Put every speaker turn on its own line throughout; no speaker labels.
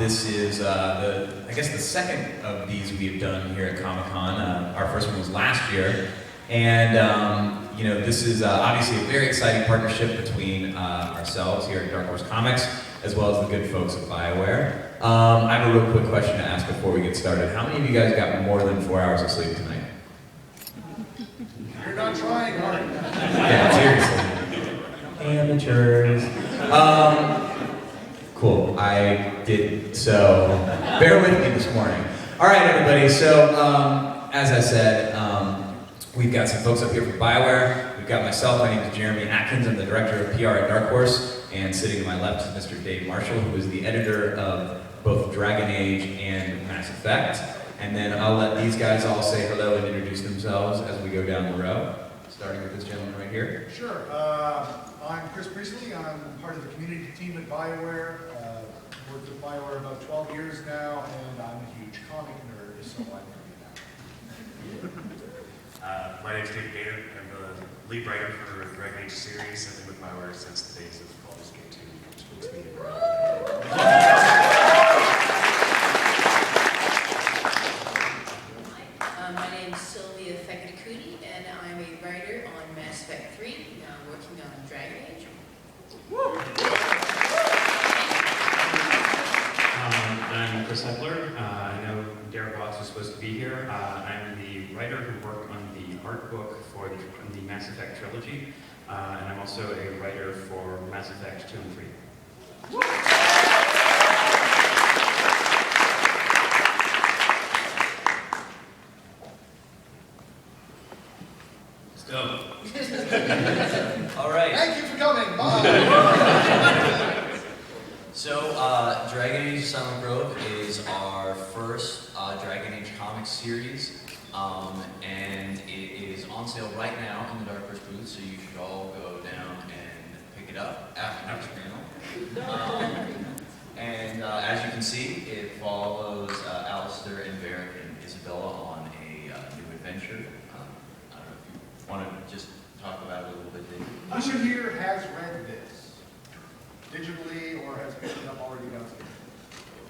This is, I guess, the second of these we've done here at Comic-Con. Our first one was last year. And, you know, this is obviously a very exciting partnership between ourselves here at Dark Horse Comics, as well as the good folks at Bioware. I have a real quick question to ask before we get started. How many of you guys got more than 4 hours of sleep tonight?
You're not trying hard.
Yeah, seriously. Amateurs. Cool, I did, so bear with me this morning. All right, everybody, so as I said, we've got some folks up here from Bioware. We've got myself, my name is Jeremy Atkins, I'm the director of PR at Dark Horse, and sitting to my left is Mr. Dave Marshall, who is the editor of both Dragon Age and Mass Effect. And then I'll let these guys all say hello and introduce themselves as we go down the row, starting with this gentleman right here.
Sure. I'm Chris Priestley. I'm part of the community team at Bioware. Worked with Bioware about 12 years now, and I'm a huge comic nerd, so I'm
My name's David Gator. I'm the lead writer for the Dragon Age series. I've been with Bioware since the days of Baldur's Gate 2, which makes me
My name's Sylvia Fekkatakuni, and I'm a writer on Mass Effect 3, working on Dragon Age.
I'm Chris Hepler. I know Derek Watts was supposed to be here. I'm the writer who worked on the art book for the Mass Effect trilogy, and I'm also a writer for Mass Effect 2 and 3.
Let's go. All right.
Thank you for coming. Bye.
So, Dragon Age Silent Grove is our first Dragon Age comic series, and it is on sale right now in the Dark Horse booth, so you should all go down and pick it up after this panel. And as you can see, it follows Alistair and Varric and Isabella on a new adventure. I don't know if you want to just talk about it a little bit, Dave.
Who here has read this? Digitally or has picked it up already downstairs?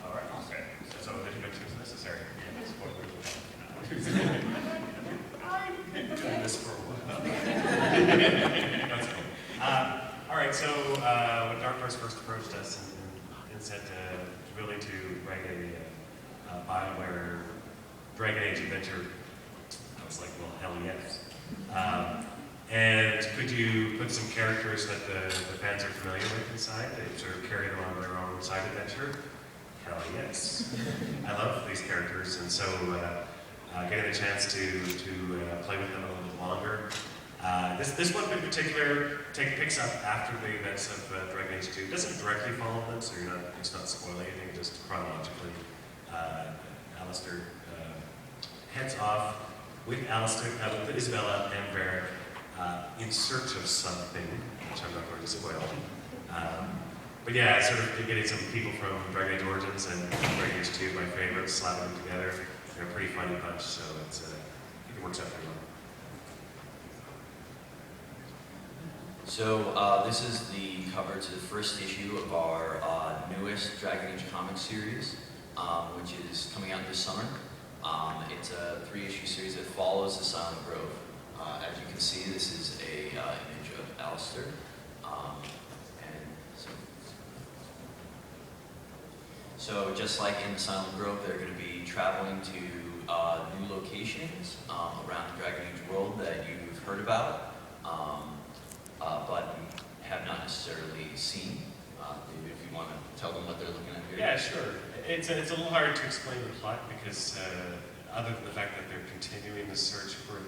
All right, okay. So the intervention is necessary. I've been doing this for a while. That's cool. All right, so when Dark Horse first approached us and said really to write a Bioware Dragon Age adventure, I was like, well, hell yes. And could you put some characters that the fans are familiar with inside? They sort of carry them on their own side adventure? Hell yes. I love these characters, and so getting the chance to play with them a little bit longer. This one in particular picks up after the events of Dragon Age 2. It doesn't directly follow them, so it's not spoiling anything, just chronologically. Alistair heads off with Isabella and Varric in search of something, which I'm not going to spoil. But yeah, sort of getting some people from Dragon Age Origins and Dragon Age 2, my favorites, slapping them together. They're a pretty funny bunch, so I think it works out pretty well.
So this is the cover to the first issue of our newest Dragon Age comic series, which is coming out this summer. It's a 3-issue series that follows the Silent Grove. As you can see, this is a image of Alistair. So just like in the Silent Grove, they're going to be traveling to new locations around the Dragon Age world that you've heard about, but have not necessarily seen. David, if you want to tell them what they're looking at here.
Yeah, sure. It's a little hard to explain the plot because other than the fact that they're continuing the search for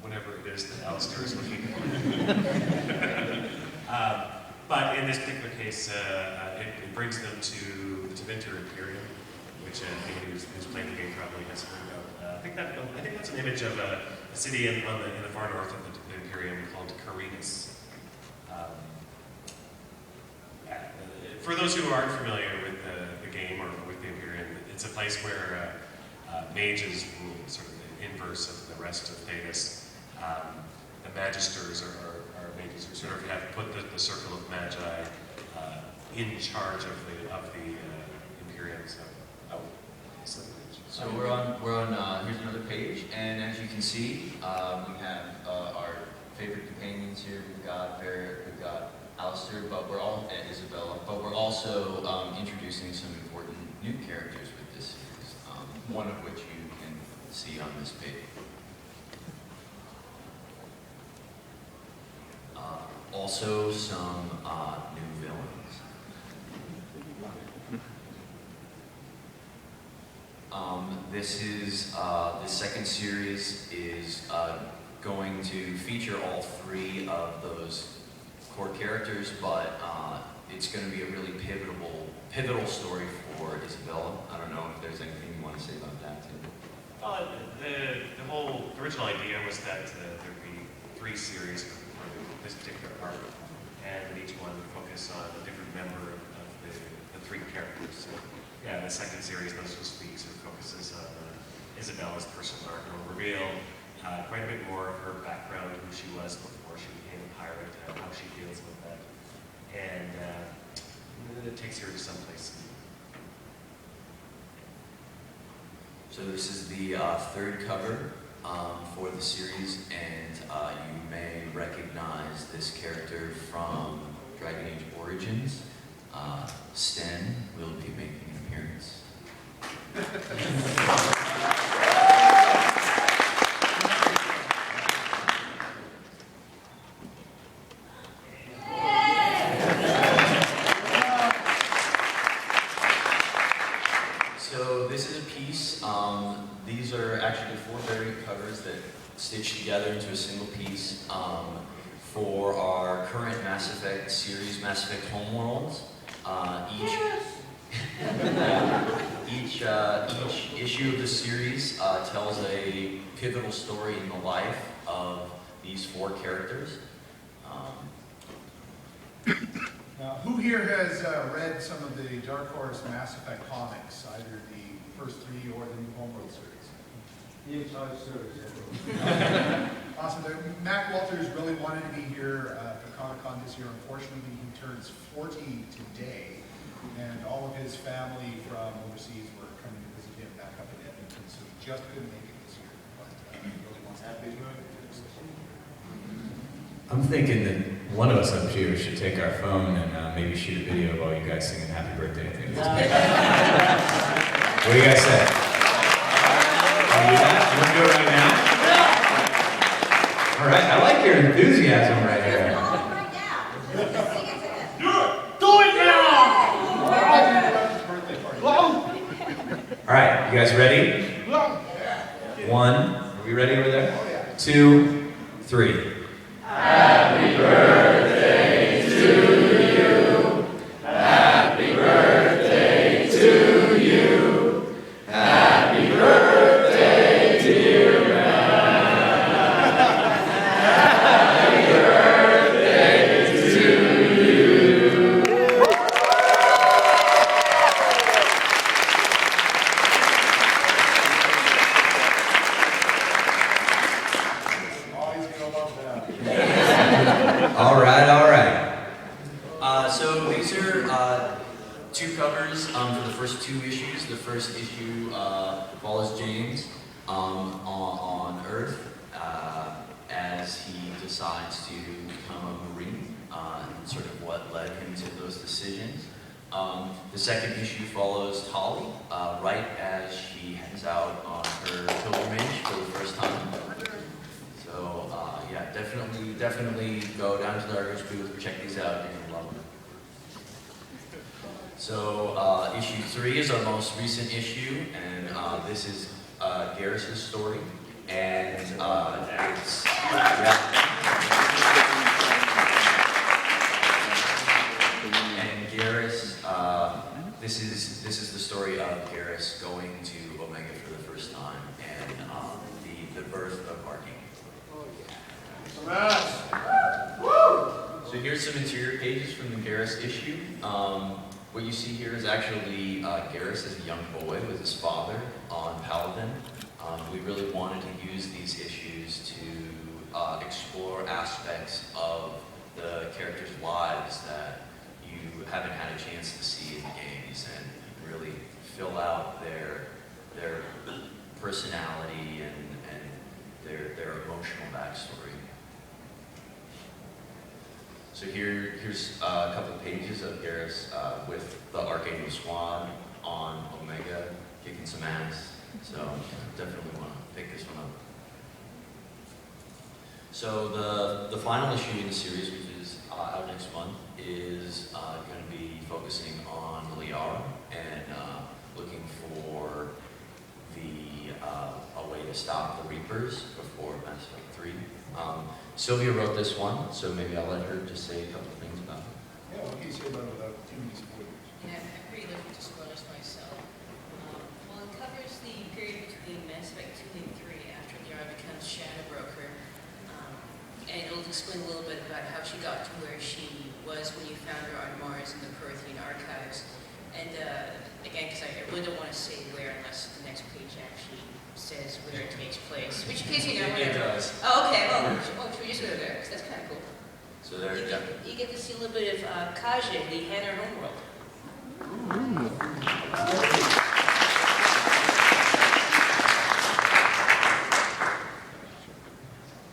whatever it is that Alistair is looking for. But in this particular case, it brings them to the Tevinter Imperium, which anybody who's playing the game probably has heard of. I think that's an image of a city in the far north of the Imperium called Carinus. For those who aren't familiar with the game or with the Imperium, it's a place where mages rule, sort of the inverse of the rest of Thedas. The Magisters are mages who sort of have put the Circle of Magi in charge of the Imperium. So, oh, so
So here's another page, and as you can see, we have our favorite companions here. We've got Barrett, we've got Alistair, and Isabella, but we're also introducing some important new characters with this series, one of which you can see on this page. Also some new villains. This second series is going to feature all three of those core characters, but it's going to be a really pivotal story for Isabella. I don't know if there's anything you want to say about that, Tim.
The original idea was that there'd be 3 series for this particular arc, and each one would focus on a different member of the 3 characters. So, yeah, the second series, those who speak, sort of focuses on Isabella's personal arc, and will reveal quite a bit more of her background, who she was before she became a pirate, how she deals with that, and it takes her to someplace.
So this is the 3rd cover for the series, and you may recognize this character from Dragon Age Origins. Sten will be making an appearance. So this is a piece. These are actually 4 variant covers that stitch together into a single piece for our current Mass Effect series, Mass Effect Homeworlds. Each issue of the series tells a pivotal story in the life of these 4 characters.
Now, who here has read some of the DarkHorse Mass Effect comics, either the first 3 or the new Homeworld series?
The entire series.
Awesome. Matt Walters really wanted to be here for Comic-Con this year. Unfortunately, he turns 40 today, and all of his family from overseas were coming to visit him back up in Edmonton, so he just couldn't make it this year. But he really wants to be here.
I'm thinking that one of us up here should take our phone and maybe shoot a video of all you guys singing happy birthday to this. What do you guys say? Can we do that? You want to do it right now? All right, I like your enthusiasm right here. All right, you guys ready? 1, are we ready over there? 2, 3.
Happy birthday to you. Happy birthday to you. Happy birthday, dear man. Happy birthday to you.
Always gonna love that.
All right.
So these are 2 covers for the first 2 issues. The first issue follows James on Earth as he decides to become a Marine, and sort of what led him to those decisions. The second issue follows Tali right as she heads out on her pilgrimage for the first time. So yeah, definitely go down to the DarkHorse booth, check these out, you're gonna love them. So issue 3 is our most recent issue, and this is Garrus's story, and it's and Garrus. This is the story of Garrus going to Omega for the first time, and the birth of Archangel. So here's some interior pages from the Garrus issue. What you see here is actually Garrus as a young boy with his father on Paladin. We really wanted to use these issues to explore aspects of the characters' lives that you haven't had a chance to see in the games, and really fill out their personality and their emotional backstory. So here's a couple of pages of Garrus with the Archangel Squad on Omega kicking some ass. So definitely want to pick this one up. So the final issue in the series, which is out next month, is going to be focusing on Liara and looking for a way to stop the Reapers before Mass Effect 3. Sylvia wrote this one, so maybe I'll let her just say a couple of things about it.
Yeah, well, he's here without too many spoilers.
Yeah, I'm pretty looking to spoilers myself. Well, it covers the period between Mass Effect 2 and 3 after Liara becomes Shadow Broker. And it'll explain a little bit about how she got to where she was when you found her on Mars in the Prothean archives. And again, because I really don't want to say where unless the next page actually says where it takes place. Which in case you know,
It
whatever.
does.
Oh, okay. Well, should we just go there? Because that's kind of cool.
So there,
You get to see a little bit of Kaja, the Hanner homeworld.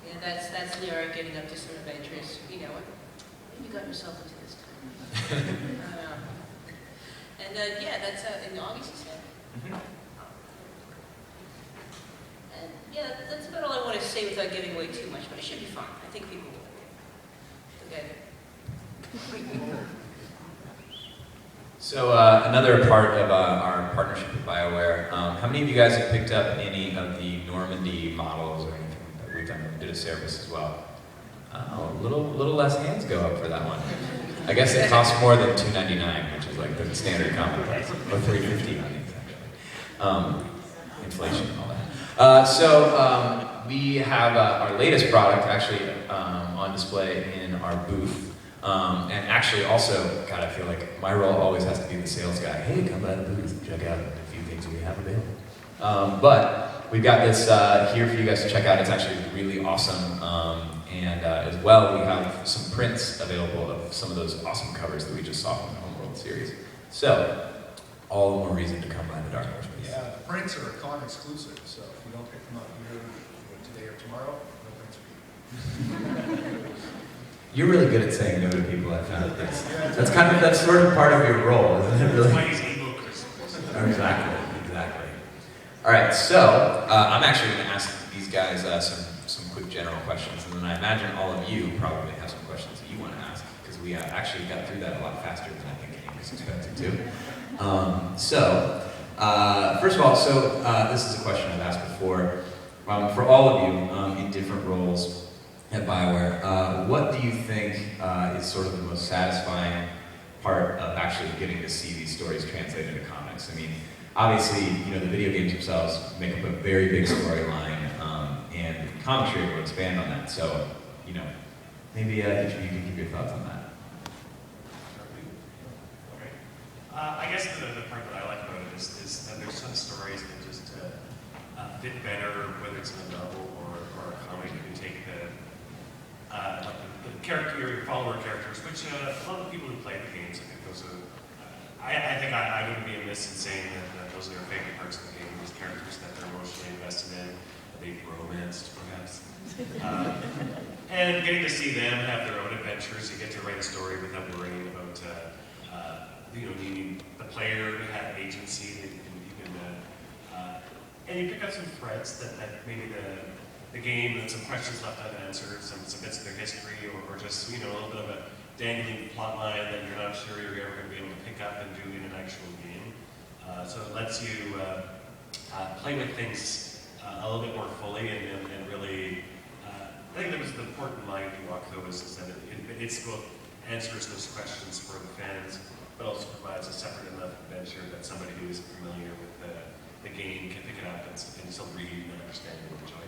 Yeah, that's Liara getting up to some adventures. You know what? You got yourself into this time. And yeah, that's in August, you said. And yeah, that's about all I want to say without giving away too much, but it should be fun. I think people will like it. Okay.
So another part of our partnership with BioWare, how many of you guys have picked up any of the Normandy models or anything that we've done? We did a service as well. Oh, a little less hands go up for that one. I guess it costs more than $2.99, which is like the standard comic price, or $3.50 on these actually. Inflation and all that. So we have our latest product actually on display in our booth. And actually also, God, I feel like my role always has to be the sales guy. Hey, come by the booth and check out a few things we have available. But we've got this here for you guys to check out. It's actually really awesome. And as well, we have some prints available of some of those awesome covers that we just saw from the Homeworld series. So, all the more reason to come by the DarkHorse booth.
Yeah, the prints are a con exclusive, so if you don't pick them up either today or tomorrow, no prints for you.
You're really good at saying no to people, I found. That's sort of part of your role, isn't it? Really?
That's why he's ebook Christmas.
Exactly. All right, so I'm actually going to ask these guys some quick general questions, and then I imagine all of you probably have some questions that you want to ask, because we actually got through that a lot faster than I think anyone was expected to. First of all, this is a question I've asked before. For all of you in different roles at BioWare, what do you think is sort of the most satisfying part of actually getting to see these stories translated into comics? I mean, obviously, the video games themselves make up a very big storyline, and commentary will expand on that. So, maybe each of you can give your thoughts on that.
Okay. I guess the part that I like about it is that there's some stories that just fit better, whether it's in a novel or a comic. You can take the character, your follower characters, which a lot of people who play the games, I think those are. I think I wouldn't be amiss in saying that those are their favorite parts of the game. These characters that they're emotionally invested in, that they've romanced, perhaps. And getting to see them have their own adventures, you get to write a story without worrying about, needing the player to have agency. And you pick up some threads that maybe the game, and some questions left unanswered, some bits of their history, or just a little bit of a dangling plot line that you're not sure you're ever going to be able to pick up and do in an actual game. So it lets you play with things a little bit more fully and really. I think that was the important line to walk though is that it's both answers those questions for the fans, but also provides a separate enough adventure that somebody who isn't familiar with the game can pick it up and still read and understand and enjoy.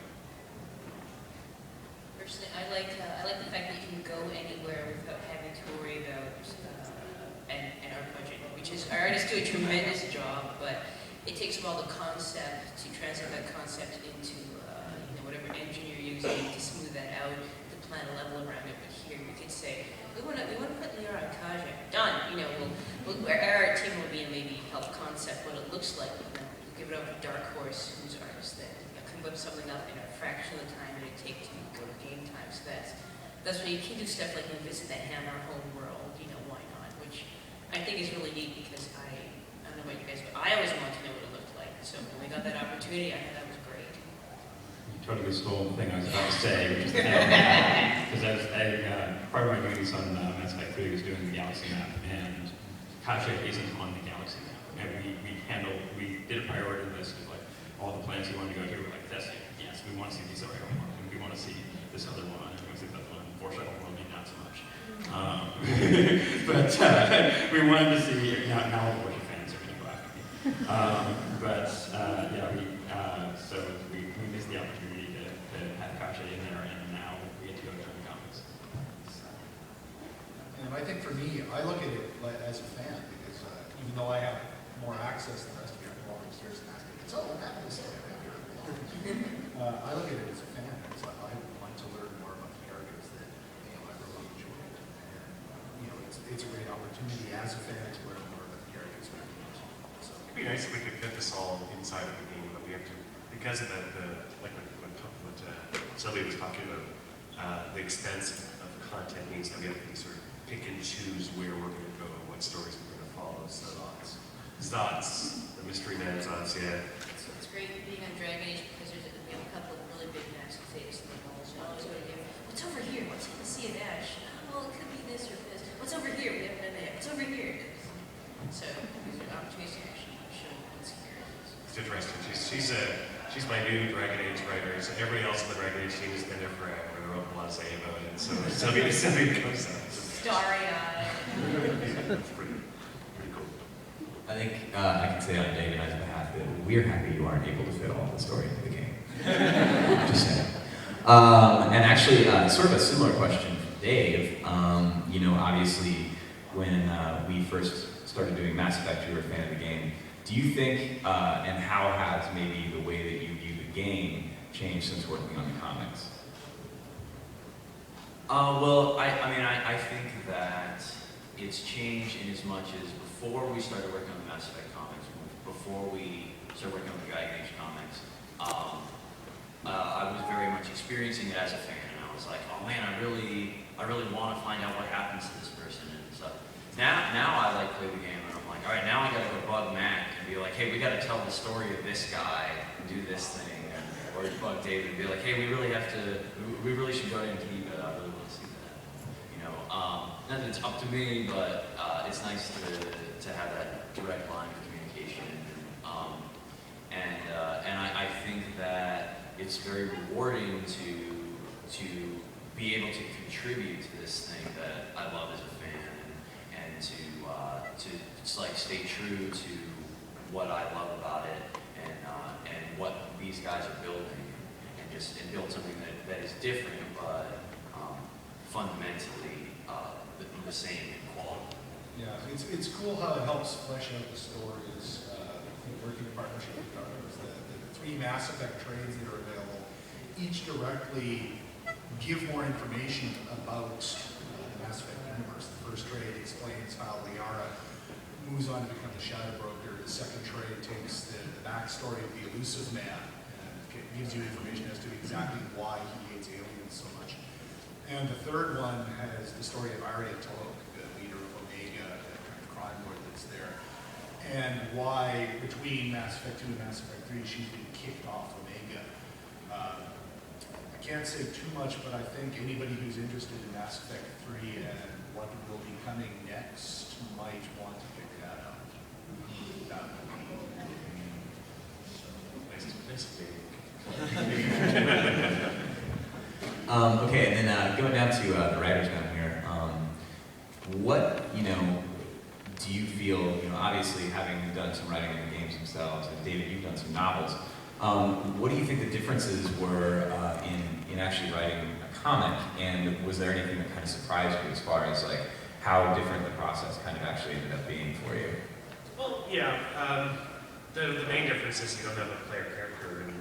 Personally, I like the fact that you can go anywhere without having to worry about an art budget, which is our artists do a tremendous job, but it takes a while the concept to translate that concept into whatever engine you're using to smooth that out, to plan a level around it. But here we could say we want to put Liara and Kaja. Done. Our art team will be and maybe help concept, what it looks like, and then give it over to DarkHorse, who's our artist, then come whip something up in a fraction of the time that it takes to go to game time. So that's why you can do stuff like visit the Hammer home world, why not? Which I think is really neat because I don't know about you guys, but I always wanted to know what it looked like. So when we got that opportunity, I thought that was great.
You totally stole the thing I was about to say, which is because part of my duties on Mass Effect 3 was doing the galaxy map, and Kasha isn't on the galaxy map. And we did a priority list of like all the planets we wanted to go to. We're like, yes, we want to see these other one, and we want to see this other one, and we want to see that one. Unfortunately, maybe not so much. But we wanted to see, now all the Witcher fans are going to go after me. So we missed the opportunity to have Kasha in there, and now we get to go to the comics.
And I think for me, I look at it as a fan because even though I have more access than the rest of you, I can walk upstairs and ask me, so what happened to say I look at it as a fan. It's like I want to learn more about the characters that I really enjoy. And it's a great opportunity as a fan to learn more about the characters. So
It'd be nice if we could fit this all inside of the game, but we have to, because of what Sylvia was talking about, the expense of the content means that we have to sort of pick and choose where we're going to go and what stories we're going to follow. So Zots, the Mystery Man Zots, yeah.
It's great being on Dragon Age because we have a couple of really big massive fakes in the walls. You always go to give, what's over here? What's in the Sea of Ash? Oh, well, it could be this or this. What's over here? We haven't done that. What's over here? So these are opportunities to actually show what's here.
It's interesting. She's my new Dragon Age writer. So everybody else in the Dragon Age team has been there forever. They wrote a lot to say about it. So Sylvia comes out.
Starry-eyed.
It's pretty cool.
I think I can say on Dave and I's behalf that we're happy you aren't able to fit all the story into the game. Just saying. And actually, sort of a similar question for Dave. Obviously, when we first started doing Mass Effect, you were a fan of the game. Do you think, and how has maybe the way that you view the game changed since working on the comics?
I think that it's changed in as much as before we started working on the Mass Effect comics, before we started working on the Dragon Age comics, I was very much experiencing it as a fan, and I was like, oh man, I really want to find out what happens to this person and stuff. Now I like play the game, and I'm like, all right, now I gotta go bug Mac and be like, hey, we gotta tell the story of this guy and do this thing, or bug David and be like, hey, we really should go in deep, but I really want to see that. Not that it's up to me, but it's nice to have that direct line of communication. And I think that it's very rewarding to be able to contribute to this thing that I love as a fan, and to just like stay true to what I love about it, and what these guys are building, and build something that is different, but fundamentally the same in quality.
yeah, it's cool how it helps flesh out the stories. Working in partnership with DarkHorse, the 3 Mass Effect trades that are available, each directly give more information about the Mass Effect universe. The first trade explains how Liara moves on to become the Shadow Broker. The second trade takes the backstory of the Elusive Man and gives you information as to exactly why he hates aliens so much. And the third one has the story of Arya Tolok, the leader of Omega, the kind of crime lord that's there, and why between Mass Effect 2 and Mass Effect 3 she's been kicked off Omega. I can't say too much, but I think anybody who's interested in Mass Effect 3 and what will be coming next might want to pick that up. That would be
Nice.
Okay, and then going down to the writers down here, what do you feel? Obviously having done some writing in the games themselves, and David, you've done some novels. What do you think the differences were in actually writing a comic? And was there anything that kind of surprised you as far as like how different the process kind of actually ended up being for you?
Well, yeah. The main difference is you don't have a player character, and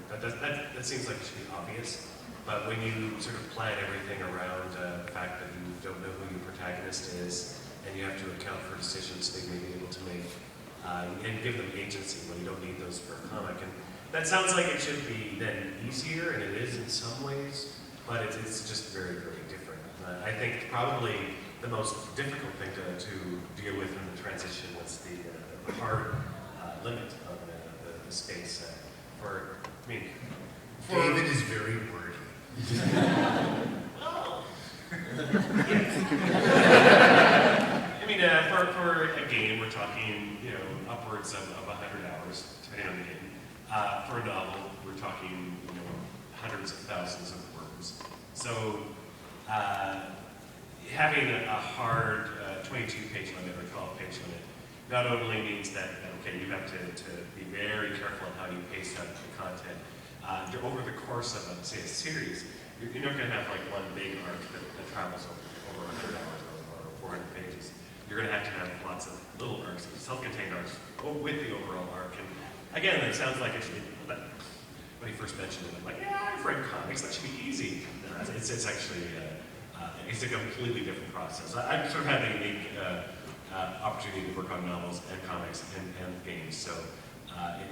that seems like it should be obvious. But when you sort of plan everything around the fact that you don't know who your protagonist is, and you have to account for decisions they may be able to make and give them agency when you don't need those for a comic. And that sounds like it should be then easier, and it is in some ways, but it's just very, very different. I think probably the most difficult thing to deal with in the transition was the hard limit of the space for, I mean, for...
David is very wordy.
Well, I mean, for a game, we're talking, you know, upwards of 100 hours, depending on the game. For a novel, we're talking, you know, hundreds of thousands of words. So, having a hard 22-page limit or 12-page limit not only means that, okay, you have to be very careful on how you pace out the content. Over the course of, say, a series, you're not going to have like one big arc that travels over 100 hours or 400 pages. You're going to have lots of little arcs, self-contained arcs, with the overall arc. And again, it sounds like it should be, when he first mentioned it, I'm like, yeah, I've read comics, that should be easy. It's actually, it's a completely different process. I've sort of had a unique opportunity to work on novels and comics and games, so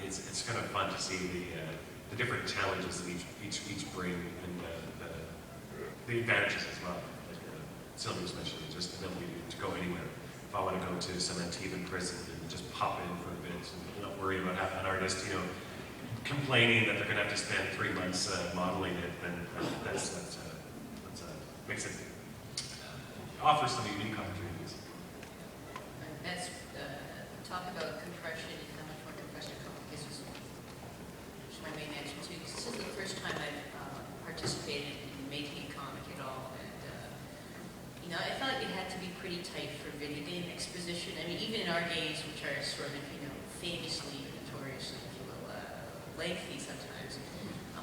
it's kind of fun to see the different challenges that each bring, and the advantages as well. Like Sylvia was mentioning, just the ability to go anywhere. If I want to go to some Antibes prison and just pop in for a bit and not worry about having an artist, you know, complaining that they're going to have to spend 3 months modeling it, then that's makes it offers some unique opportunities.
That's talk about compression and how much more compressed a comic is my main answer too. This is the first time I've participated in making a comic at all, and you know, I thought it had to be pretty tight for video game exposition. I mean, even in our games, which are sort of, you know, famously, notoriously, if you will, lengthy sometimes.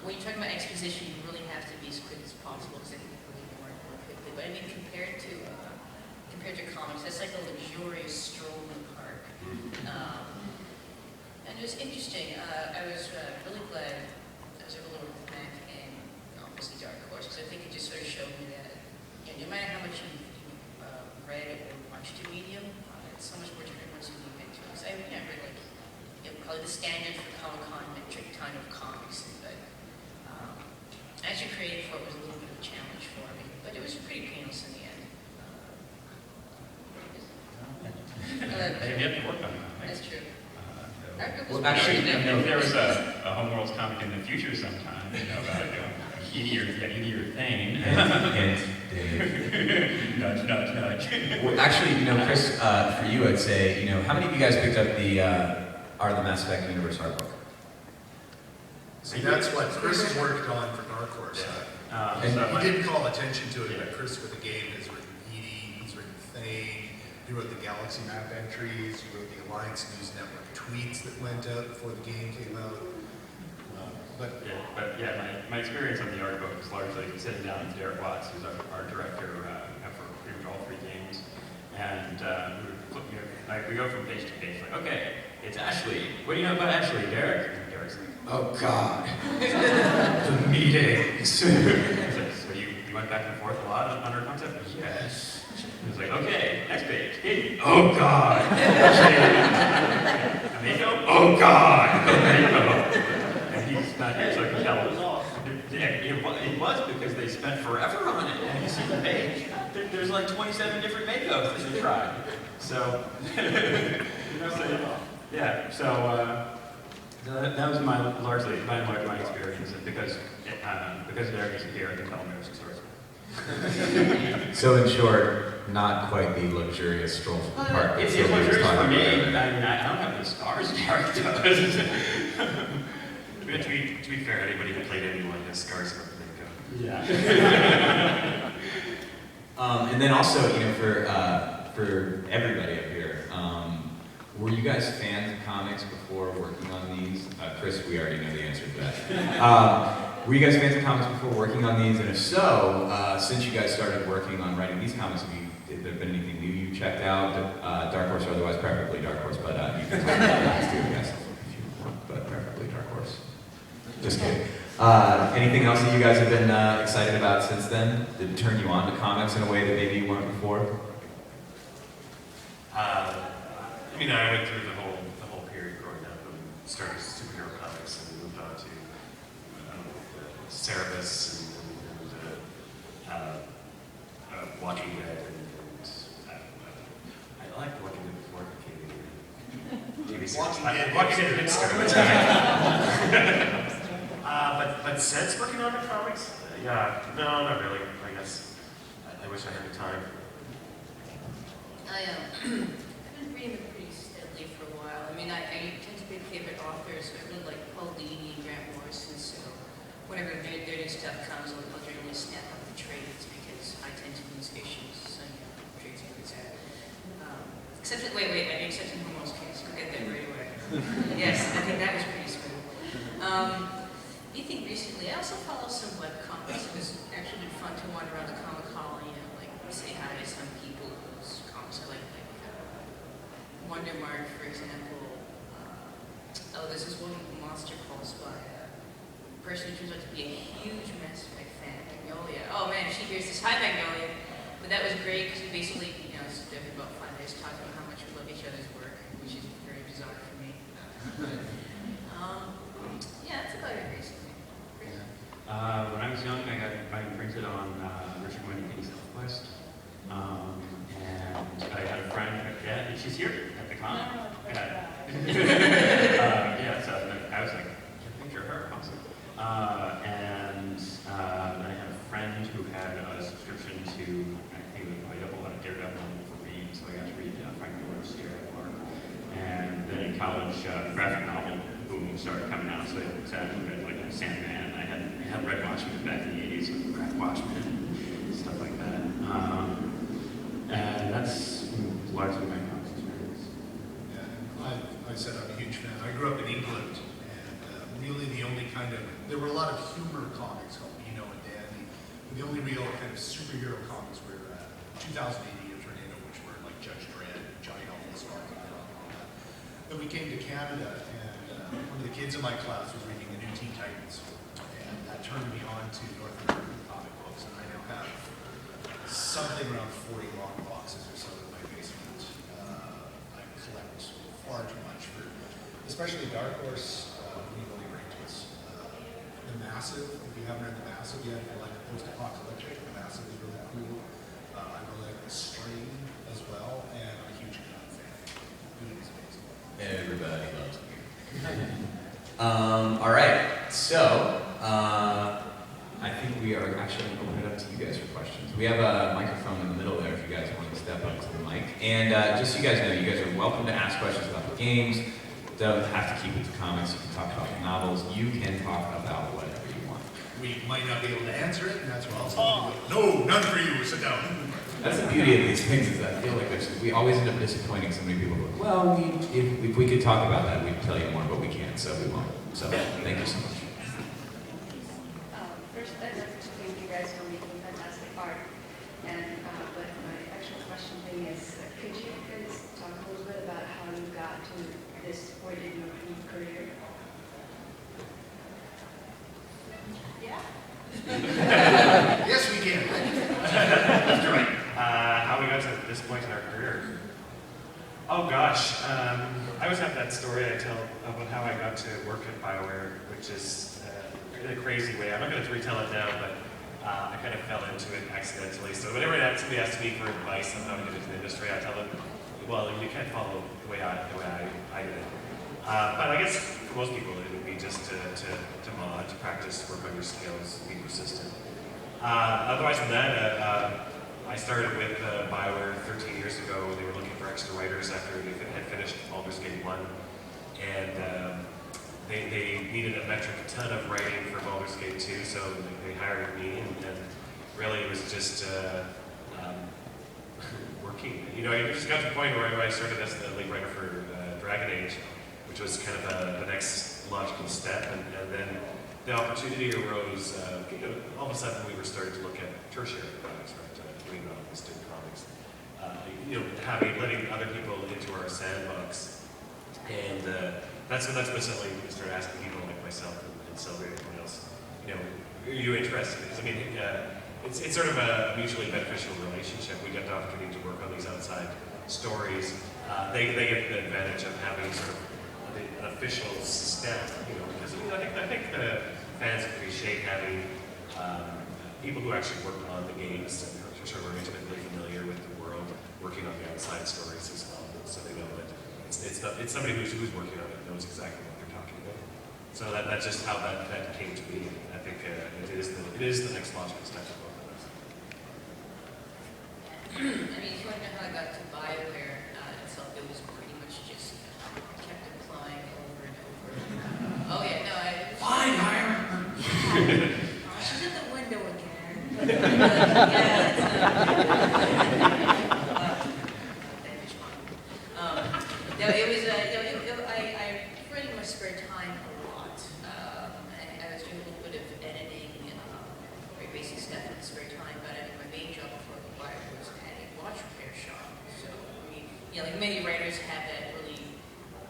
When you're talking about exposition, you really have to be as quick as possible because it can really more quickly. But I mean, compared to comics, that's like a luxurious stroll in the park. And it was interesting. I was really glad I was able to work with Mac and obviously DarkHorse, because I think it just sort of showed me that, you know, no matter how much you read or watched a medium, it's so much more different once you move into it. Because I read like, you know, probably the standard for Comic-Con metric kind of comics, but actually creating for it was a little bit of a challenge for me, but it was pretty painless in the end.
They've yet to work on that.
That's true.
Well, actually,
if there was a Homeworlds comic in the future sometime, you know, about a easier thing.
Hint, Dave.
Nudge, nudge, nudge.
Well, actually, you know, Chris, for you, I'd say, you know, how many of you guys picked up the Art of the Mass Effect Universe art book?
See, that's what Chris has worked on for DarkHorse.
And
He didn't call attention to it, but Chris for the game has written Edie, he's written Thane, he wrote the Galaxy Map entries, he wrote the Alliance News Network tweets that went out before the game came out.
My experience on the art book was largely sitting down with Derek Watts, who's our director for pretty much all 3 games, and we go from page to page, like, okay, it's Ashley. What do you know about Ashley, Derek? And Derek's like, oh God, the meetings. So you went back and forth a lot on her concept? Yes. He was like, okay, next page. Hey, oh God. Amico? Oh God. Amico. And he's not here, so I can tell him. Yeah, it was because they spent forever on it. And you see the page. There's like 27 different makeups that you tried. So, that was largely my experience, and because Derek isn't here, I can tell him there's stories.
So in short, not quite the luxurious stroll through the park.
It's luxurious for me. I mean, I don't have the scars Derek does.
To be fair, anybody who played anyone has scars from Amico.
Yeah.
And then also, you know, for everybody up here, were you guys fans of comics before working on these? Chris, we already know the answer to that. Were you guys fans of comics before working on these? And if so, since you guys started working on writing these comics, have there been anything new you checked out? DarkHorse or otherwise, preferably DarkHorse, but you can talk about these too, guys, if you want, but preferably DarkHorse. Just kidding. Anything else that you guys have been excited about since then? Did it turn you on to comics in a way that maybe you weren't before?
I mean, I went through the started superhero comics and moved on to Cerebus and Walking Dead and I liked Walking Dead before it became TV series. Walking Dead didn't start with but since working on the comics, yeah, no, not really. I guess I wish I had the time.
I've been reading them pretty steadily for a while. I mean, I tend to be favorite authors. I really like Paul Dini and Grant Morrison, so whenever their new stuff comes, I'll generally snap up the trades because I tend to lose issues, so trades are good at. Except that, wait, I mean, except in Homo's case, forget that right away. Yes, I think that was pretty smooth. Anything recently? I also follow some web comics. It was actually fun to wander around the comic hall, you know, like say hi to some people whose comics I like Wonder Mark, for example. There's this one Monster Pulse by a person who turns out to be a huge Mass Effect fan, Magnolia. Oh man, she hears this, hi Magnolia. But that was great because we basically, you know, spent about 5 days talking about how much we love each other's work, which is very bizarre for me. Yeah, that's about it recently.
When I was young, I got imprinted on Richard Wendy's Elfquest. And I had a friend, yeah, she's here at the con. Yeah, so I was like, I picture her, awesome. And I had a friend who had a subscription to, I think it was available on Daredevil for read, so I got to read Frank Miller's Sierra Clark. And then in college, graphic novel boom started coming out, so I read like Sandman. I had read Watchmen back in the 80s with Graph Watchmen and stuff like that. And that's largely my comics experience.
Yeah, I said I'm a huge fan. I grew up in England, and really the only kind of, there were a lot of humor comics called Nino and Dandy. The only real kind of superhero comics were 2000 AD and Tornado, which were like Judge Dredd, Johnny Elfman, Spark, and all that. Then we came to Canada, and one of the kids in my class was reading the new Teen Titans, and that turned me on to North American comic books, and I now have something around 40 long boxes or so in my basement. I collect far too much for, especially DarkHorse Bioware. The Massive, if you haven't read The Massive yet, if you like post-apocalyptic, The Massive is really cool. I really like The Strain as well, and I'm a huge Gun fan. Gun is amazing.
Everybody loves me. All right, so I think we are actually going to open it up to you guys for questions. We have a microphone in the middle there if you guys want to step up to the mic. And just so you guys know, you guys are welcome to ask questions about the games. Don't have to keep it to comics. You can talk about the novels. You can talk about whatever you want.
We might not be able to answer it, and that's why I'll say, no, none for you, sit down.
That's the beauty of these things is that I feel like we always end up disappointing so many people. Well, if we could talk about that, we'd tell you more, but we can't, so we won't. So thank you so much.
First, I'd like to thank you guys for making fantastic art. And but my actual question thing is, could you guys talk a little bit about how you got to this point in your career?
Yeah.
Yes, we can.
That's right. How we got to this point in our career. Oh gosh, I always have that story I tell about how I got to work at Bioware, which is in a crazy way. I'm not going to retell it now, but I kind of fell into it accidentally. So whenever somebody asks me for advice on how to get into the industry, I tell them, well, you can't follow the way I did it. But I guess for most people, it would be just to mod, to practice, work on your skills, be persistent. Otherwise than that, I started with Bioware 13 years ago. They were looking for extra writers after they had finished Baldur's Gate 1. And they needed a metric ton of writing for Baldur's Gate 2, so they hired me, and really it was just working. You know, it just got to the point where I started as the lead writer for Dragon Age, which was kind of the next logical step, and then the opportunity arose. You know, all of a sudden we were starting to look at tertiary products, right? Doing novels, doing comics, you know, letting other people into our sandbox, and that's when suddenly we started asking people like myself and Sylvia and everyone else, you know, are you interested? Because I mean, it's sort of a mutually beneficial relationship. We get the opportunity to work on these outside stories. They get the advantage of having sort of an official step, because I think the fans appreciate having people who actually work on the games, and I'm sure we're intimately familiar with the world, working on the outside stories as well, so they know that it's somebody who's working on it, knows exactly what they're talking about. So that's just how that came to be. I think it is the next logical step for both of us.
I mean, if you want to know how I got to Bioware itself, it was pretty much just kept applying over and over. Oh yeah, no,
Fine, hire her.
Oh, she's at the window again. Yeah, no, it was, I pretty much spare time a lot. I was doing a little bit of editing, very basic stuff in the spare time, but my main job before Bioware was at a watch repair shop. So, I mean, like many writers have that really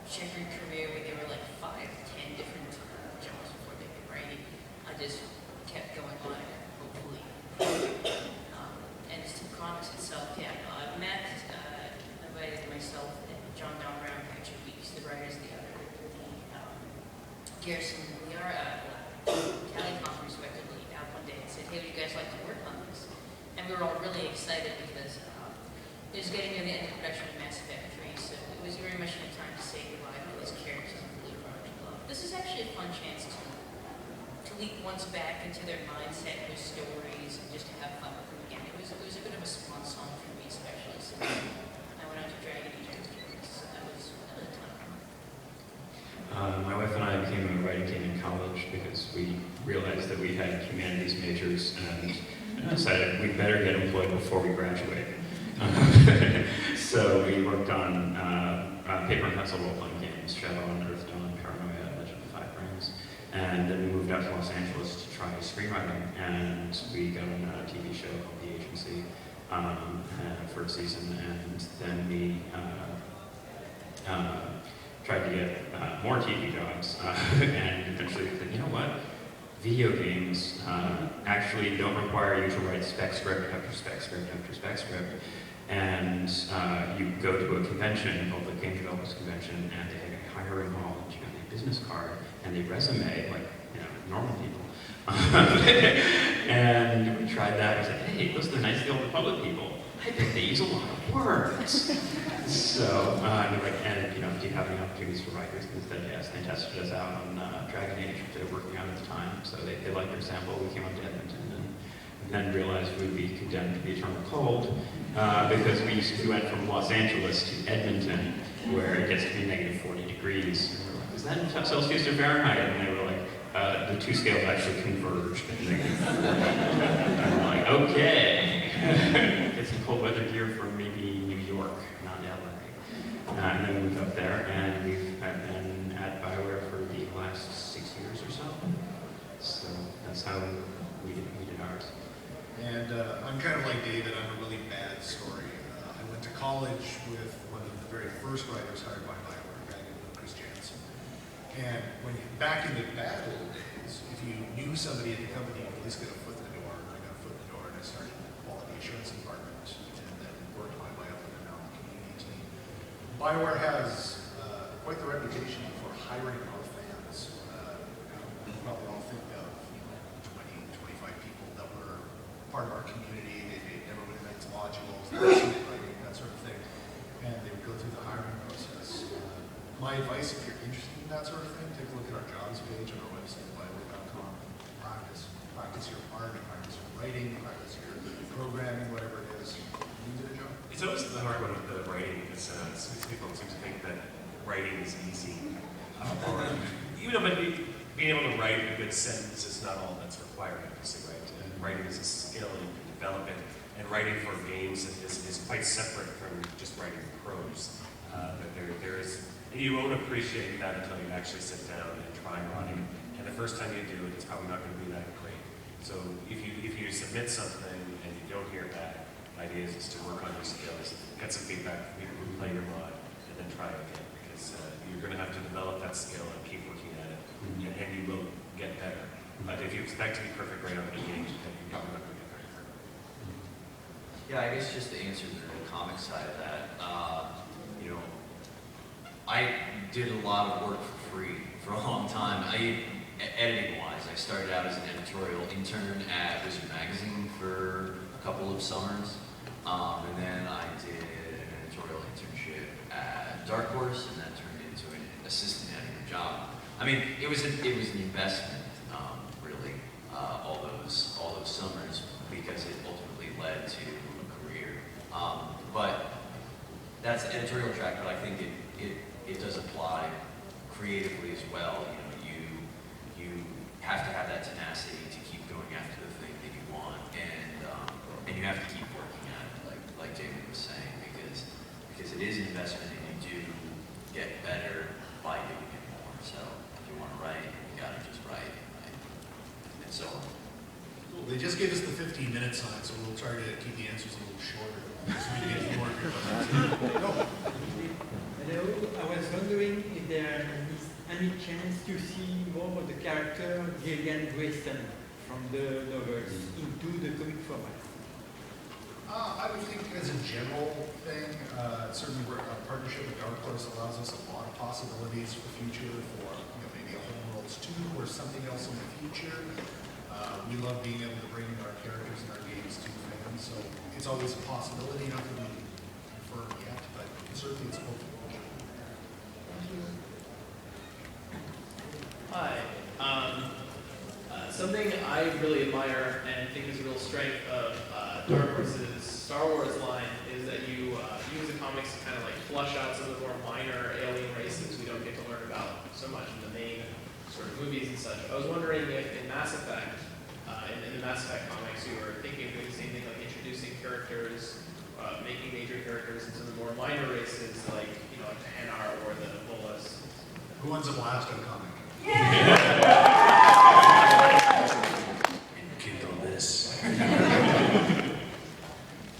checkered career where they were like 5, 10 different jobs before they could writing. I just kept going on and hopefully. And as to the comics itself, yeah, Matt invited myself and John Don Brown, actually, he's the writers of the Garrison, we are Italian conference respectively out one day and said, hey, would you guys like to work on this? And we were all really excited because it was getting near the end of production of Mass Effect 3, so it was very much a time to say goodbye to these characters and really much love. This is actually a fun chance to leap once back into their mindset, their stories, and just to have fun with them again. It was a bit of a swan song for me, especially since I went out to Dragon Age afterwards, so that was a ton of fun.
My wife and I became a writing team in college because we realized that we had humanities majors and decided we better get employed before we graduate. So we worked on paper and pencil role-playing games, Shadow on Earth Dawn, Paranoia, Legend of the Five Rings. And then we moved out to Los Angeles to try screenwriting, and we got on a TV show called The Agency for a season, and then we tried to get more TV jobs, and eventually said, you know what? Video games actually don't require you to write spec script after spec script after spec script, and you go to a convention called the Game Developers Convention, and they have a hiring hall, and you have a business card, and a resume, like normal people. And we tried that. I said, hey, those are the nice Old Republic people. I think they use a lot of words. So, and do you have any opportunities for writers? And they said yes. They tested us out on Dragon Age, which they were working on at the time. So they liked our sample. We came up to Edmonton and then realized we'd be condemned to the eternal cold because we went from Los Angeles to Edmonton, where it gets to be negative 40 degrees. And we're like, is that Celsius or Fahrenheit? And they were like, the two scales actually converged. And we're like, okay. Get some cold weather gear for maybe New York, not LA. And then we moved up there, and we've been at Bioware for the last 6 years or so. So that's how we did ours.
And I'm kind of like David, I'm a really bad story. I went to college with one of the very first writers hired by Bioware, a guy named Chris Jansen. And back in the bad old days, if you knew somebody at the company, you could at least get a foot in the door. And I got a foot in the door, and I started in the quality assurance department, and then worked my way up and down the community team. Bioware has quite the reputation for hiring our fans. You probably all think of 20, 25 people that were part of our community. They never would have been modules, writing, that sort of thing. And they would go through the hiring process. My advice, if you're interested in that sort of thing, take a look at our jobs page on our website, bioware.com. Practice your art, practice your writing, practice your programming, whatever it is. You did a job.
It's always the hard one with the writing, because people seem to think that writing is easy. But being able to write a good sentence is not all that's required, obviously, right? And writing is a skill, and you can develop it. And writing for games is quite separate from just writing prose. There is, and you won't appreciate that until you actually sit down and try writing. And the first time you do it, it's probably not going to be that great. So if you submit something and you don't hear back, the idea is to work on your skills, get some feedback from people who play your mod, and then try again, because you're going to have to develop that skill and keep working at it, and you will get better. But if you expect to be perfect right out of the gate, then you're probably not going to get very far.
Yeah, I guess just to answer the comic side of that, I did a lot of work for free for a long time. Editing-wise, I started out as an editorial intern at Wizard Magazine for a couple of summers, and then I did an editorial internship at DarkHorse, and that turned into an assistant editor job. I mean, it was an investment, really, all those summers, because it ultimately led to a career. But that's the editorial track, but I think it does apply creatively as well. You have to have that tenacity to keep going after the thing that you want, and you have to keep working at it, like David was saying, because it is an investment, and you do get better by doing it more. So if you want to write, you got to just write, and so on.
Cool. They just gave us the 15-minute sign, so we'll try to keep the answers a little shorter, so we can get more of your questions. Go.
Hello, I was wondering if there is any chance to see more of the character Gillian Grayson from the novels into the comic format.
I would think as a general thing, certainly our partnership with DarkHorse allows us a lot of possibilities for the future, for maybe a Homeworlds 2 or something else in the future. We love being able to bring our characters and our games to fans, so it's always a possibility, not that we can confirm yet, but certainly it's hopeful.
Hi. Something I really admire and think is a real strength of Dark Horse's Star Wars line is that you use the comics to kind of like flush out some of the more minor alien races we don't get to learn about so much in the main sort of movies and such. I was wondering if in Mass Effect, in the Mass Effect comics, you were thinking of doing the same thing, like introducing characters, making major characters into the more minor races, like like the Hanar or the Volus.
Who wants a blast on comic?
Get on this.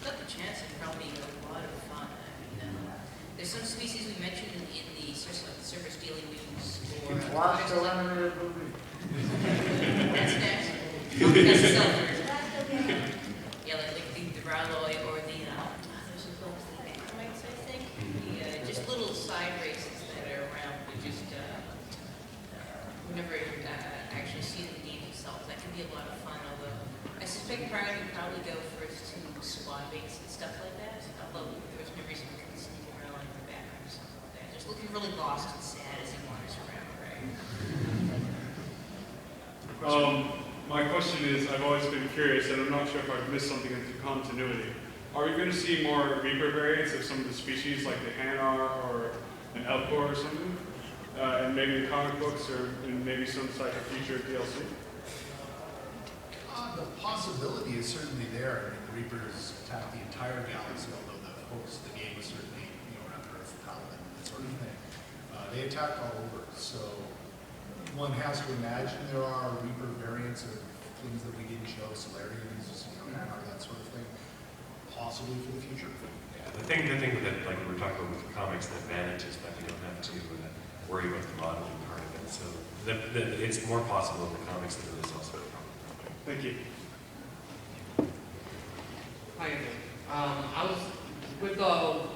Got the chance, it'd probably be a lot of fun. I mean, there's some species we mentioned in the surface dealing news.
Watch the limited movie.
That's next. That's the Selkers. Yeah, like the Ralloy or the, there's some folks, the Necromites, I think. Just little side races that are around. We never actually see the games themselves. That can be a lot of fun, although I suspect Brian would probably go first to squad mates and stuff like that. Although there's no reason we couldn't sneak around in the background or something like that. Just looking really lost and sad as he wanders around, right?
My question is, I've always been curious, and I'm not sure if I've missed something in the continuity. Are we going to see more Reaper variants of some of the species, like the Hanar or an Elcor or something? And maybe in comic books, or in maybe some type of future DLC?
The possibility is certainly there. I mean, the Reapers attack the entire galaxy, although the focus of the game is certainly around Earth, Paladin, that sort of thing. They attack all over, so one has to imagine there are Reaper variants of things that we didn't show, Solarians, Hanar, that sort of thing, possibly for the future.
Yeah, the thing with it, like we were talking about with the comics, the advantage is that you don't have to worry about the modeling part of it. So it's more possible in the comics than it is elsewhere.
Thank you.
Hi, I was with the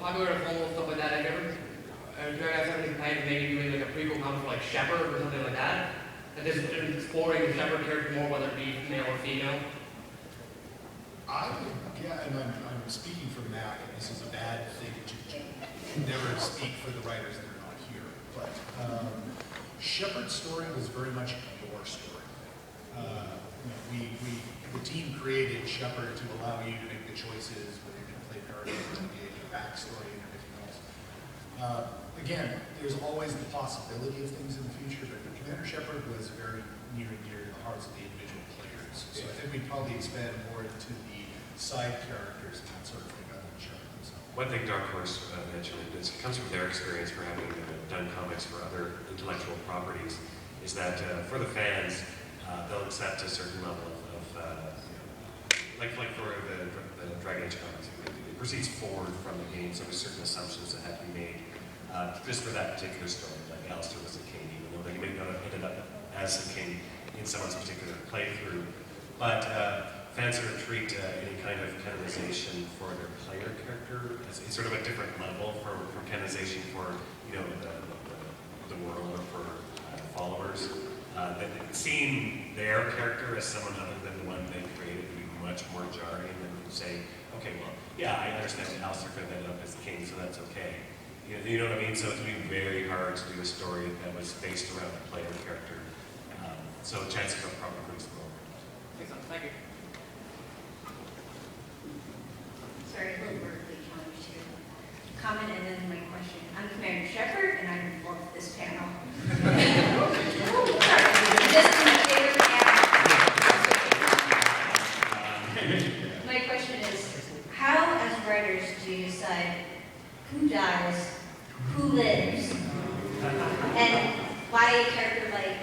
popular film and stuff like that. Have you ever had something kind of maybe doing like a prequel comic for like Shepard or something like that? And just exploring the Shepard character more, whether it be male or female?
And I'm speaking for Mac, and this is a bad thing to never speak for the writers that are not here. But Shepard's story was very much your story. The team created Shepard to allow you to make the choices whether you're going to play Paragon or engage your backstory and everything else. Again, there's always the possibility of things in the future, but Commander Shepard was very near and dear to the hearts of the individual players. So I think we'd probably expand more into the side characters and that sort of thing other than Shepard himself.
One thing DarkHorse mentioned, it comes from their experience for having done comics for other intellectual properties, is that for the fans, they'll accept a certain level of like for the Dragon Age comics, it proceeds forward from the game, so there's certain assumptions that have to be made just for that particular story. Like Alistair was a king, even though he may not have ended up as a king in someone's particular playthrough. But fans sort of treat any kind of canonization for their player character as it's sort of a different level for canonization for the world or for followers. That seeing their character as someone other than the one they created would be much more jarring than say, okay, well, yeah, I understand that Alistair could have ended up as king, so that's okay. You know what I mean? So it's going to be very hard to do a story that was based around a player character. So chances are probably slower.
Makes sense. Thank you.
Sorry, a little vertically challenged here. Comment and then my question. I'm Commander Shepard, and I'm involved with this panel. Sorry, this is my favorite panel. My question is, how, as writers, do you decide who dies, who lives, and why a character like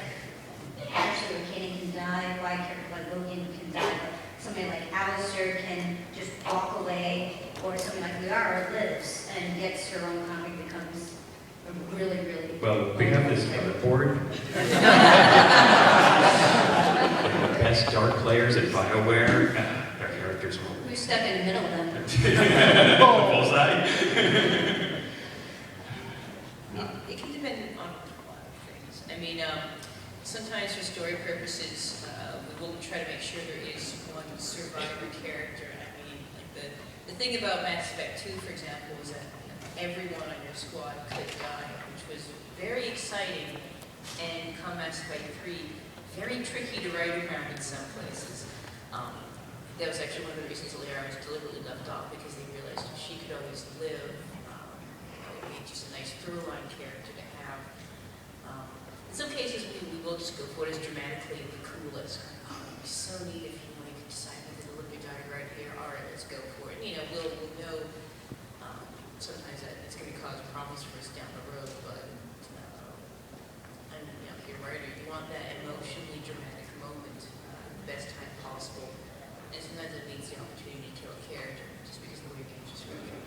Ashley or Kenny can die, why a character like Logan can die, but somebody like Alistair can just walk away, or somebody like Liara lives and gets her own comic, becomes a really, really...
Well, we have this board. The best dark players at BioWare, their characters will.
We're stuck in the middle of them.
Bullseye.
It can depend on a lot of things. I mean, sometimes for story purposes, we will try to make sure there is one survivor character. I mean, like the thing about Mass Effect 2, for example, was that everyone on your squad could die, which was very exciting, and come Mass Effect 3, very tricky to write around in some places. That was actually one of the reasons Liara was deliberately left off, because they realized if she could always live, it would be just a nice through-line character to have. In some cases, we will just go for it as dramatically the coolest. Oh, it'd be so neat if you could decide whether to live or die right here. All right, let's go for it. You know, we'll know. Sometimes that it's going to cause problems for us down the road, but I'm if you're a writer, you want that emotionally dramatic moment the best time possible. And sometimes it means the opportunity to kill a character just because of the way games are structured.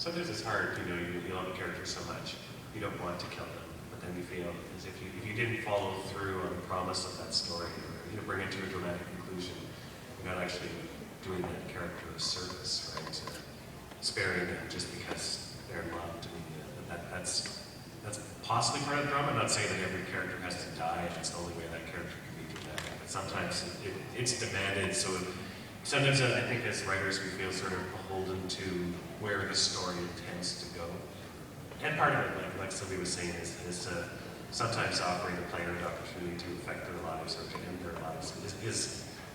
Sometimes it's hard, you love a character so much, you don't want to kill them, but then you feel as if you didn't follow through on the promise of that story, or bring it to a dramatic conclusion, you're not actually doing that character a service, right? Sparing them just because they're loved. I mean, that's possibly part of the drama. I'm not saying that every character has to die, and that's the only way that character can be dramatic. But sometimes it's demanded. So sometimes I think as writers we feel sort of beholden to where the story intends to go. And part of it, like Sylvia was saying, is sometimes offering the player the opportunity to affect their lives or to end their lives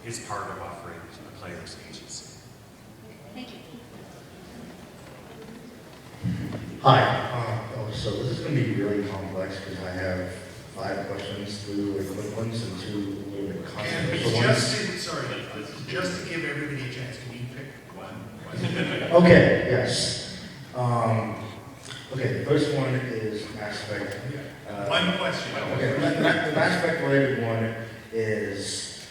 is part of offering the player's agency.
Thank you.
Hi. So this is going to be really complex because I have 5 questions, 2 really quick ones and 2 a little bit controversial ones.
Just to give everybody a chance, can you pick one?
Okay, yes. Okay, the first one is Mass Effect.
One question.
Okay, the Mass Effect related one is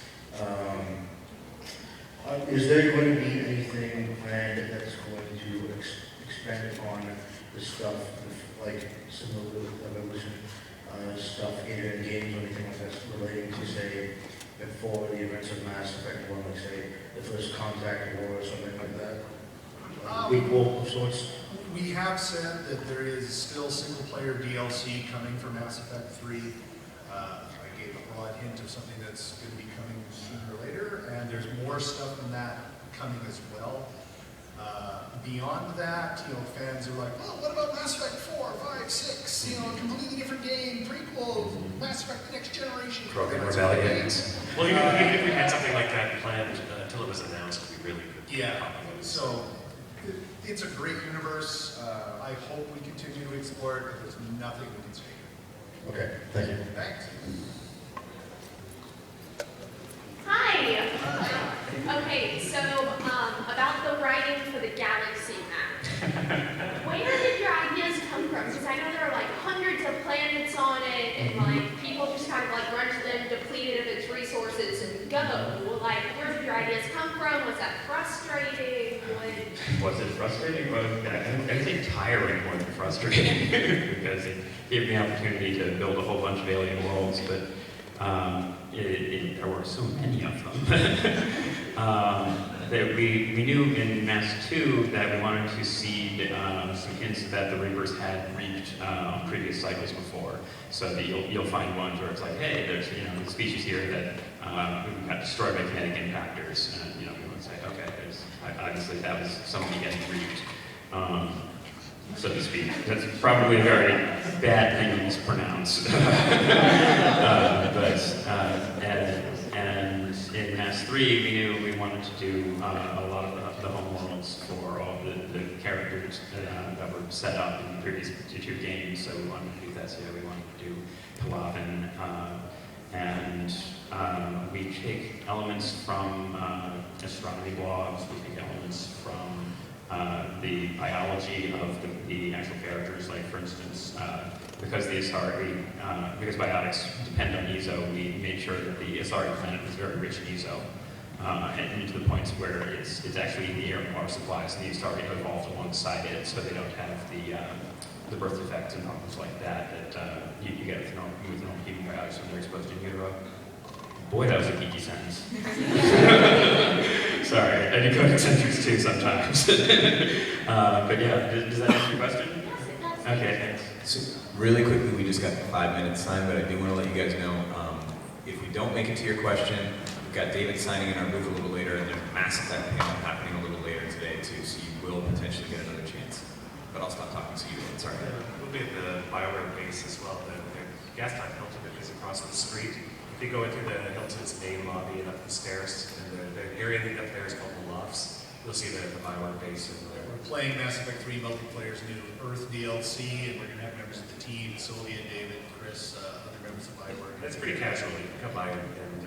there going to be anything planned that's going to expand on the stuff, like similar to evolution stuff, either in games or anything like that, relating to, say, before the events of Mass Effect 1, like, say, the first Contact War or something like that? Prequel of sorts?
We have said that there is still single-player DLC coming for Mass Effect 3. I gave a broad hint of something that's going to be coming sooner or later, and there's more stuff than that coming as well. Beyond that, fans are like, oh, what about Mass Effect 4, 5, 6, a completely different game, prequel, Mass Effect the Next Generation.
Krogan Rebellion.
Well, even if we had something like that planned until it was announced, we really could.
Yeah, so it's a great universe. I hope we continue to explore it, but there's nothing we can say.
Okay, thank you.
Thanks.
Hi. Okay, so about the writing for the Galaxy map. Where did your ideas come from? Because I know there are like hundreds of planets on it, and like people just kind of like run to them, depleted of its resources, and go. Like, where did your ideas come from? Was that frustrating?
Was it frustrating? Well, I would say tiring more than frustrating because it gave me the opportunity to build a whole bunch of alien worlds. But there were so many of them. That we knew in Mass 2 that we wanted to seed some hints that the Reapers had reaped on previous cycles before. So that you'll find ones where it's like, hey, there's a species here that got destroyed by kinetic impactors, and we would say, okay, obviously that was somebody getting reaped, so to speak. That's probably a very bad thing to mispronounce. And in Mass 3, we knew we wanted to do a lot of the home worlds for all the characters that were set up in the previous two games. So we wanted to do Thessia, we wanted to do Palavin, and we take elements from astronomy blogs, we take elements from the biology of the actual characters. Like, for instance, because because biotics depend on Ezo, we made sure that the Asari planet was very rich in Ezo, and to the point where it's actually the air and water supplies, and the Asari evolved alongside it, so they don't have the birth defects and problems like that you get with normal human biotics when they're exposed in utero. Boy, that was a geeky sentence. Sorry, I do code eccentrics too sometimes. But yeah, does that answer your question? Okay, thanks.
So really quickly, we just got 5 minutes time, but I do want to let you guys know, if we don't make it to your question, we've got David signing in our booth a little later, and there's a Mass Effect panel happening a little later today too, so you will potentially get another chance. But I'll stop talking so you can. Sorry.
We'll be at the Bioware base as well. The gas pipe Hilton is across the street. If you go into the Hilton's main lobby and up the stairs, and the area up there is called the Lofts, you'll see the Bioware base in there.
We're playing Mass Effect 3 multiplayer's new Earth DLC, and we're going to have members of the team, Sylvia, David, Chris, other members of Bioware.
It's pretty casual. You can come by and you don't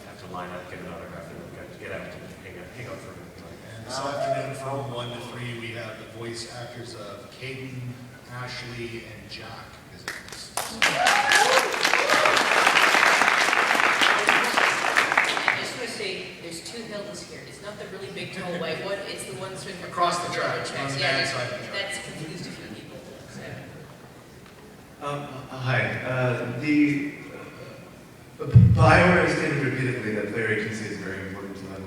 have to line up, get an autograph, and get out and hang out for a minute.
And this afternoon from 1 to 3, we have the voice actors of Caden, Ashley, and Jack visiting us.
There's two Hildas here. It's not the really big, tall, white one. It's the one sort of
Across the track, on the
yeah,
bad side of the track.
That's confused a few people.
Hi. The Bioware has stated repeatedly that player agency is very important to them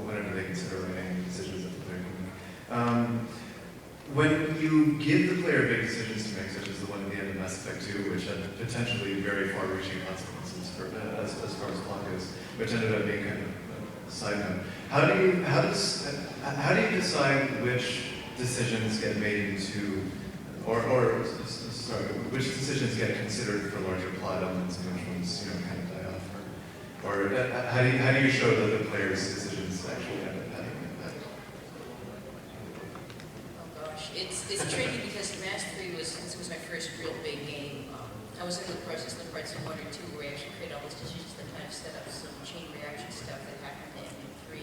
whenever they consider writing decisions that the player can make. When you give the player big decisions to make, such as the one at the end of Mass Effect 2, which had potentially very far-reaching consequences as far as plot goes, which ended up being kind of a side note. How do you decide which decisions get made into, which decisions get considered for larger plot elements and which ones kind of die off? Or how do you show that the player's decisions actually end up having an impact?
Oh gosh, it's tricky because Mass 3 was my first real big game. I was in the process of Parts 1 or 2 where we actually created all these decisions that kind of set up some chain reaction stuff that happened in MA3.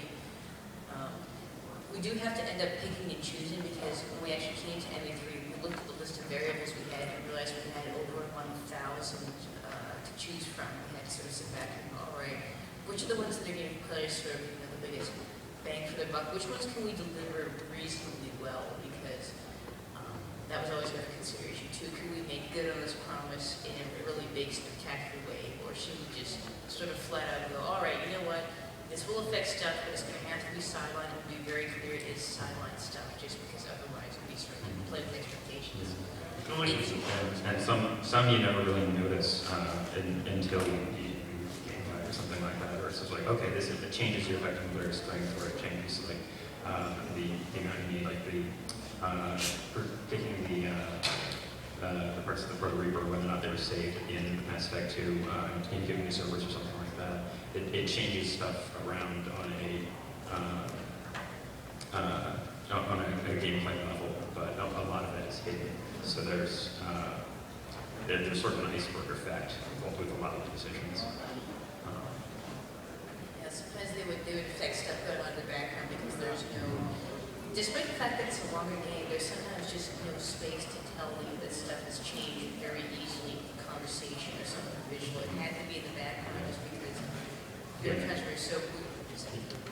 We do have to end up picking and choosing because when we actually came to MA3, we looked at the list of variables we had and realized we had over 1,000 to choose from. We had to sort of sit back and go, all right, which are the ones that are giving players sort of the biggest bang for their buck? Which ones can we deliver reasonably well? Because that was always another consideration too. Can we make good on this promise in a really big, spectacular way? Or should we just sort of flat out go, all right, you know what? This will affect stuff, but it's going to have to be sidelined and be very clear it is sidelined stuff, just because otherwise we sort of play with expectations.
And some you never really notice until you or something like that, or it's just like, okay, it changes your effective player strength, or it changes like the amount you need, like for taking the parts of the Proto Reaper, whether or not they were saved at the end of Mass Effect 2, and giving you servers or something like that. It changes stuff around on a gameplay level, but a lot of it is hidden. So there's sort of an iceberg effect involved with a lot of decisions.
Yeah, sometimes they would affect stuff going on in the background because there's despite the fact that it's a longer game, there's sometimes just no space to tell you that stuff has changed very easily in conversation or something visual. It had to be in the background just because the country is so moving.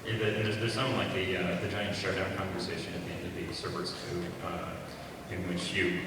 There's some like the giant showdown conversation at the end of the Cerberus 2, in which you